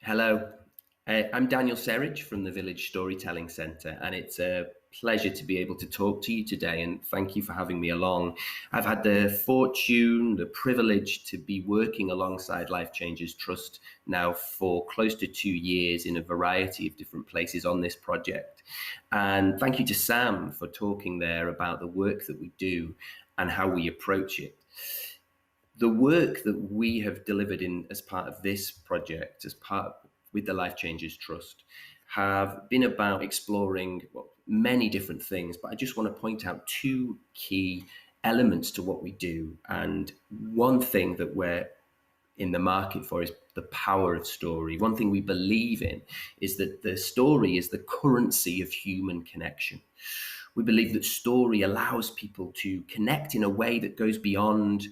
Hello, I'm Daniel Serridge from the Village Storytelling Centre, and it's a pleasure to be able to talk to you today. And thank you for having me along. I've had the fortune, the privilege to be working alongside Life Changes Trust now for close to 2 years in a variety of different places on this project. And thank you to Sam for talking there about the work that we do and how we approach it. The work that we have delivered in as part of this project, as part with the Life Changes Trust, have been about exploring many different things. But I just want to point out two key elements to what we do. And one thing that we're in the market for is the power of story. One thing we believe in is that the story is the currency of human connection. We believe that story allows people to connect in a way that goes beyond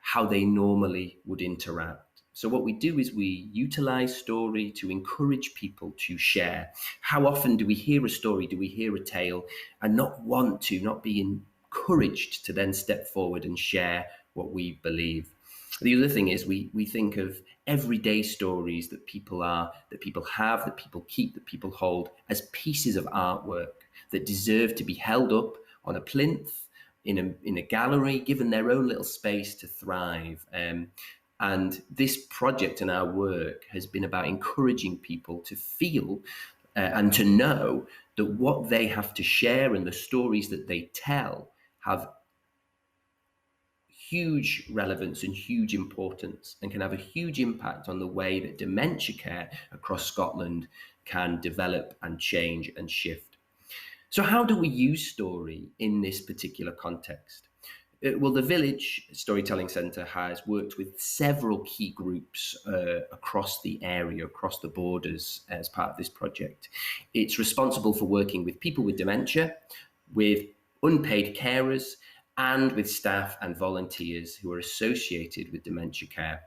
how they normally would interact. So what we do is we utilize story to encourage people to share. How often do we hear a story, do we hear a tale, and not be encouraged to then step forward and share what we believe? The other thing is we think of everyday stories that people have, that people keep, that people hold as pieces of artwork that deserve to be held up on a plinth in a gallery, given their own little space to thrive. And this project and our work has been about encouraging people to feel and to know that what they have to share and the stories that they tell have huge relevance and huge importance and can have a huge impact on the way that dementia care across Scotland can develop and change and shift. So how do we use story in this particular context? Well, the Village Storytelling Centre has worked with several key groups across the area, across the borders as part of this project. It's responsible for working with people with dementia, with unpaid carers, and with staff and volunteers who are associated with dementia care.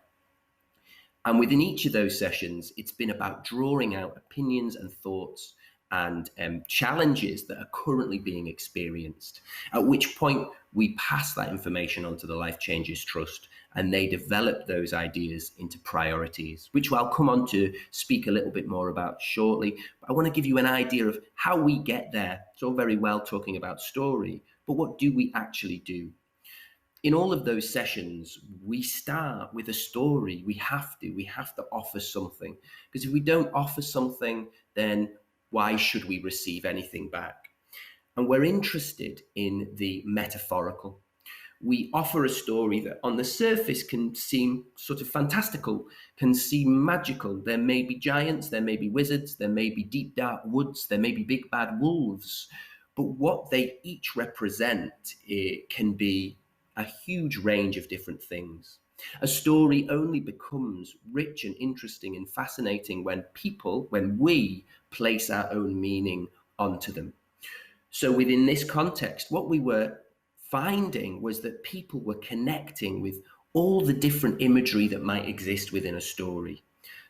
And within each of those sessions, it's been about drawing out opinions and thoughts and challenges that are currently being experienced, at which point we pass that information on to the Life Changes Trust and they develop those ideas into priorities, which I'll come on to speak a little bit more about shortly. But I want to give you an idea of how we get there. It's all very well talking about story, but what do we actually do? In all of those sessions, we start with a story. We have to offer something, because if we don't offer something, then why should we receive anything back? And we're interested in the metaphorical. We offer a story that on the surface can seem sort of fantastical, can seem magical. There may be giants, there may be wizards, there may be deep dark woods, there may be big bad wolves. But what they each represent, it can be a huge range of different things. A story only becomes rich and interesting and fascinating when we place our own meaning onto them. So within this context, what we were finding was that people were connecting with all the different imagery that might exist within a story.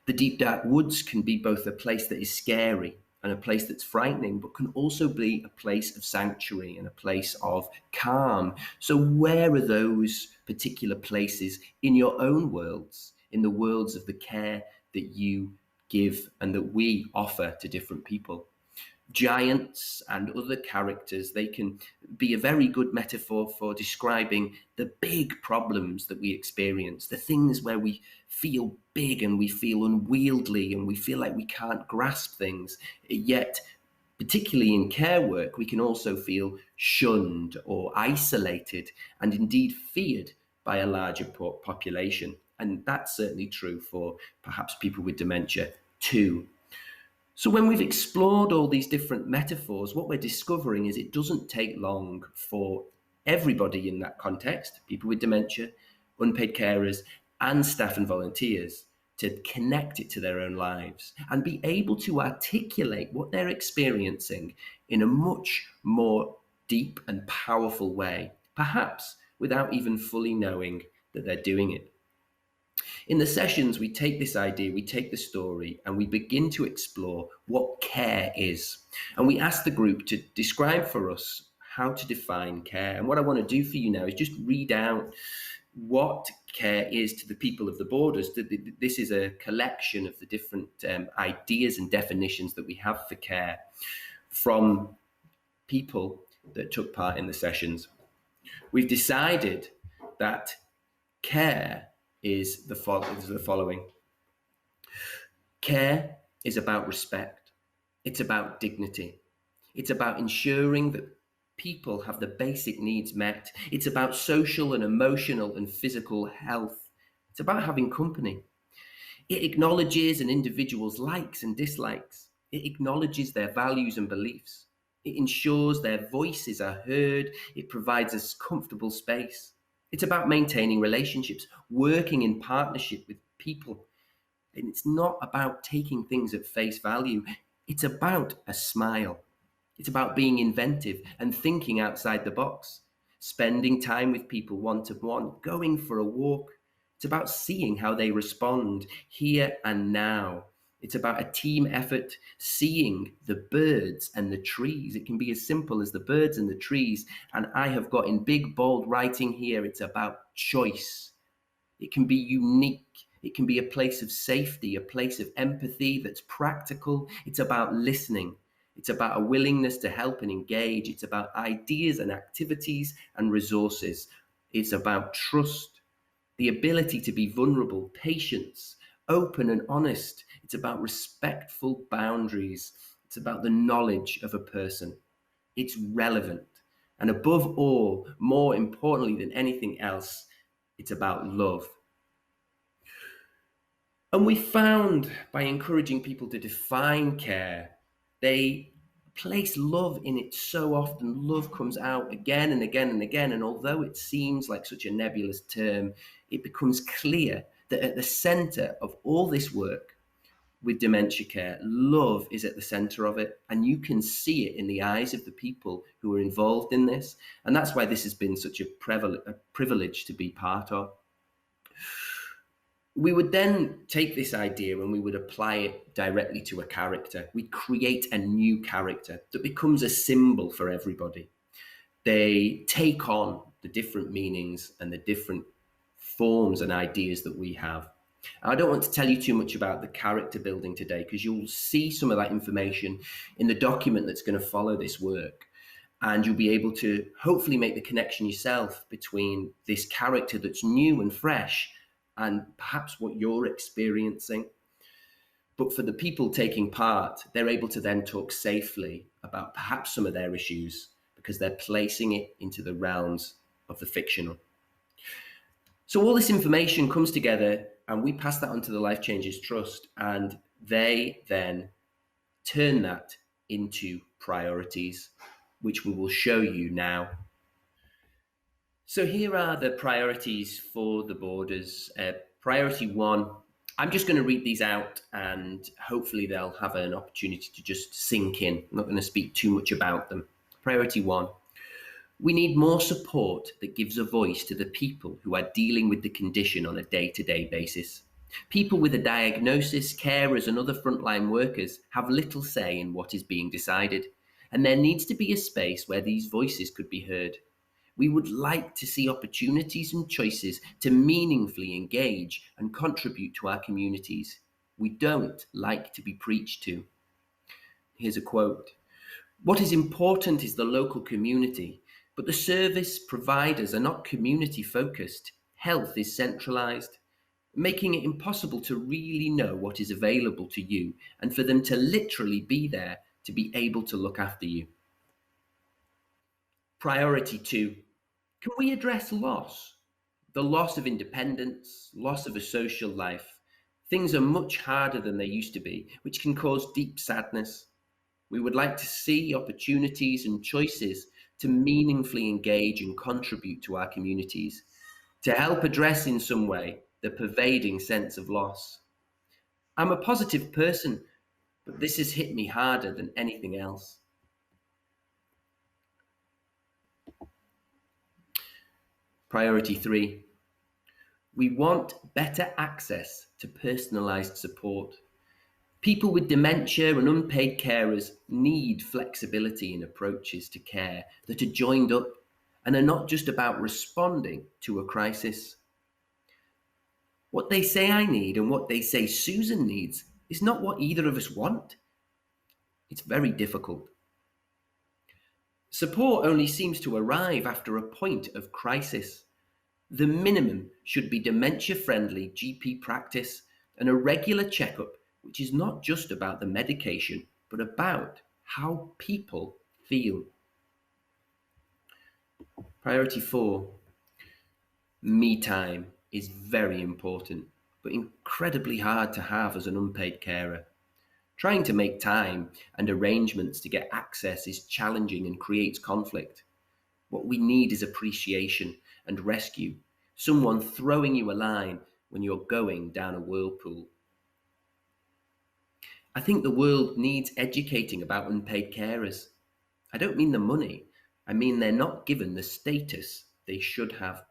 The deep dark woods can be both a place that is scary and a place that's frightening, but can also be a place of sanctuary and a place of calm. So where are those particular places in your own worlds, in the worlds of the care that you give and that we offer to different people? Giants and other characters, they can be a very good metaphor for describing the big problems that we experience, the things where we feel big and we feel unwieldy and we feel like we can't grasp things. Yet, particularly in care work, we can also feel shunned or isolated and indeed feared by a larger population. And that's certainly true for perhaps people with dementia too. So when we've explored all these different metaphors, what we're discovering is it doesn't take long for everybody in that context, people with dementia, unpaid carers, and staff and volunteers, to connect it to their own lives and be able to articulate what they're experiencing in a much more deep and powerful way, perhaps without even fully knowing that they're doing it. In the sessions, we take this idea, we take the story, and we begin to explore what care is. And we ask the group to describe for us how to define care. And what I want to do for you now is just read out what care is to the people of the borders. This is a collection of the different ideas and definitions that we have for care from people that took part in the sessions. We've decided that care is the following. Care is about respect. It's about dignity. It's about ensuring that people have the basic needs met. It's about social and emotional and physical health. It's about having company. It acknowledges an individual's likes and dislikes. It acknowledges their values and beliefs. It ensures their voices are heard. It provides us comfortable space. It's about maintaining relationships, working in partnership with people. And it's not about taking things at face value. It's about a smile. It's about being inventive and thinking outside the box, spending time with people one-to-one, going for a walk. It's about seeing how they respond here and now. It's about a team effort, seeing the birds and the trees. It can be as simple as the birds and the trees. And I have got in big, bold writing here, it's about choice. It can be unique. It can be a place of safety, a place of empathy that's practical. It's about listening. It's about a willingness to help and engage. It's about ideas and activities and resources. It's about trust, the ability to be vulnerable, patience, open and honest. It's about respectful boundaries. It's about the knowledge of a person. It's relevant. And above all, more importantly than anything else, it's about love. And we found by encouraging people to define care, they place love in it so often. Love comes out again and again and again. And although it seems like such a nebulous term, it becomes clear that at the center of all this work with dementia care, love is at the center of it. And you can see it in the eyes of the people who are involved in this. And that's why this has been such a privilege to be part of. We would then take this idea and we would apply it directly to a character. We'd create a new character that becomes a symbol for everybody. They take on the different meanings and the different forms and ideas that we have. I don't want to tell you too much about the character building today because you'll see some of that information in the document that's going to follow this work. And you'll be able to hopefully make the connection yourself between this character that's new and fresh and perhaps what you're experiencing. But for the people taking part, they're able to then talk safely about perhaps some of their issues because they're placing it into the realms of the fictional. So all this information comes together and we pass that on to the Life Changes Trust, and they then turn that into priorities, which we will show you now. So here are the priorities for the borders. Priority 1, I'm just going to read these out and hopefully they'll have an opportunity to just sink in. I'm not going to speak too much about them. Priority 1, we need more support that gives a voice to the people who are dealing with the condition on a day-to-day basis. People with a diagnosis, carers and other frontline workers have little say in what is being decided, and there needs to be a space where these voices could be heard. We would like to see opportunities and choices to meaningfully engage and contribute to our communities. We don't like to be preached to. Here's a quote. What is important is the local community, but the service providers are not community focused. Health is centralized, making it impossible to really know what is available to you and for them to literally be there to be able to look after you. Priority 2, can we address loss? The loss of independence, loss of a social life. Things are much harder than they used to be, which can cause deep sadness. We would like to see opportunities and choices to meaningfully engage and contribute to our communities, to help address in some way the pervading sense of loss. I'm a positive person, but this has hit me harder than anything else. Priority 3, we want better access to personalised support. People with dementia and unpaid carers need flexibility in approaches to care that are joined up and are not just about responding to a crisis. What they say I need and what they say Susan needs is not what either of us want. It's very difficult. Support only seems to arrive after a point of crisis. The minimum should be dementia-friendly GP practice and a regular checkup, which is not just about the medication, but about how people feel. Priority 4, me time is very important, but incredibly hard to have as an unpaid carer. Trying to make time and arrangements to get access is challenging and creates conflict. What we need is appreciation and rescue, someone throwing you a line when you're going down a whirlpool. I think the world needs educating about unpaid carers. I don't mean the money, I mean they're not given the status they should have.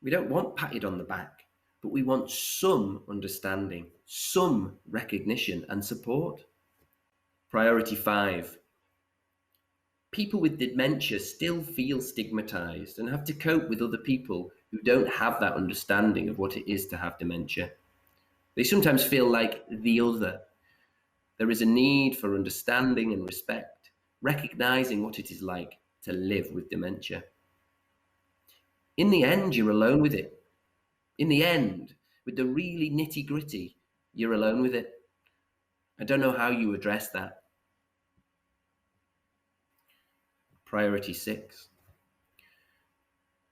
We don't want patted on the back, but we want some understanding, some recognition and support. Priority 5. People with dementia still feel stigmatized and have to cope with other people who don't have that understanding of what it is to have dementia. They sometimes feel like the other. There is a need for understanding and respect, recognizing what it is like to live with dementia. In the end, you're alone with it. In the end, with the really nitty-gritty, you're alone with it. I don't know how you address that. Priority 6.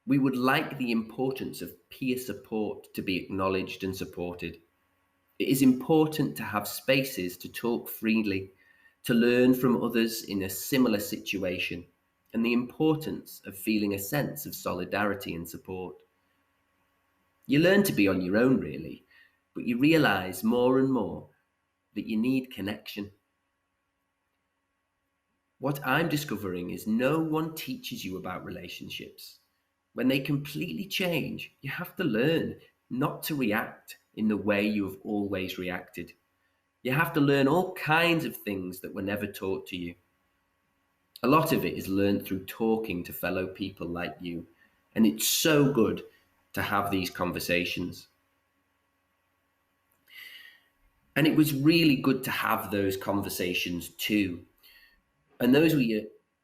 We would like the importance of peer support to be acknowledged and supported. It is important to have spaces to talk freely, to learn from others in a similar situation, and the importance of feeling a sense of solidarity and support. You learn to be on your own, really, but you realise more and more that you need connection. What I'm discovering is no one teaches you about relationships. When they completely change, you have to learn not to react in the way you have always reacted. You have to learn all kinds of things that were never taught to you. A lot of it is learned through talking to fellow people like you, and it's so good to have these conversations. And it was really good to have those conversations too. And those were your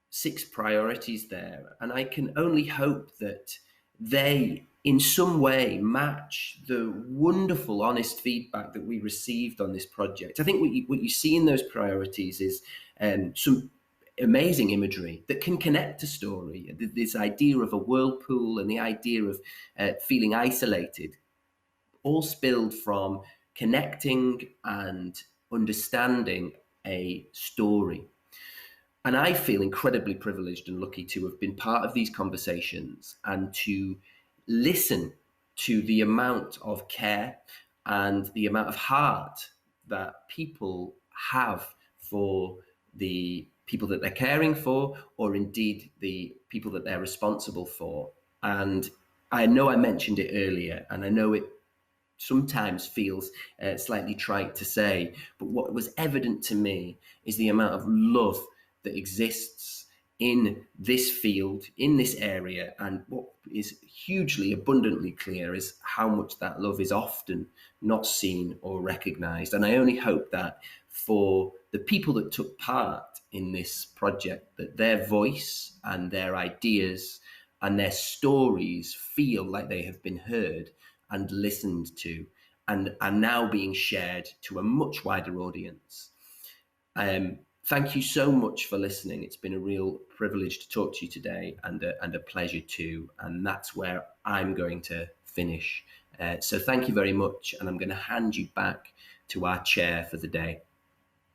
6 priorities there. And I can only hope that they, in some way, match the wonderful, honest feedback that we received on this project. I think what you see in those priorities is some amazing imagery that can connect a story. This idea of a whirlpool and the idea of feeling isolated, all spilled from connecting and understanding a story. And I feel incredibly privileged and lucky to have been part of these conversations and to listen to the amount of care and the amount of heart that people have for the people that they're caring for, or indeed the people that they're responsible for. And I know I mentioned it earlier, and I know it sometimes feels slightly trite to say, but what was evident to me is the amount of love that exists in this field, in this area, and what is hugely abundantly clear is how much that love is often not seen or recognized. And I only hope that for the people that took part in this project, that their voice and their ideas and their stories feel like they have been heard and listened to, and are now being shared to a much wider audience. Thank you so much for listening. It's been a real privilege to talk to you today, and a pleasure too. And that's where I'm going to finish. So thank you very much. And I'm going to hand you back to our chair for the day.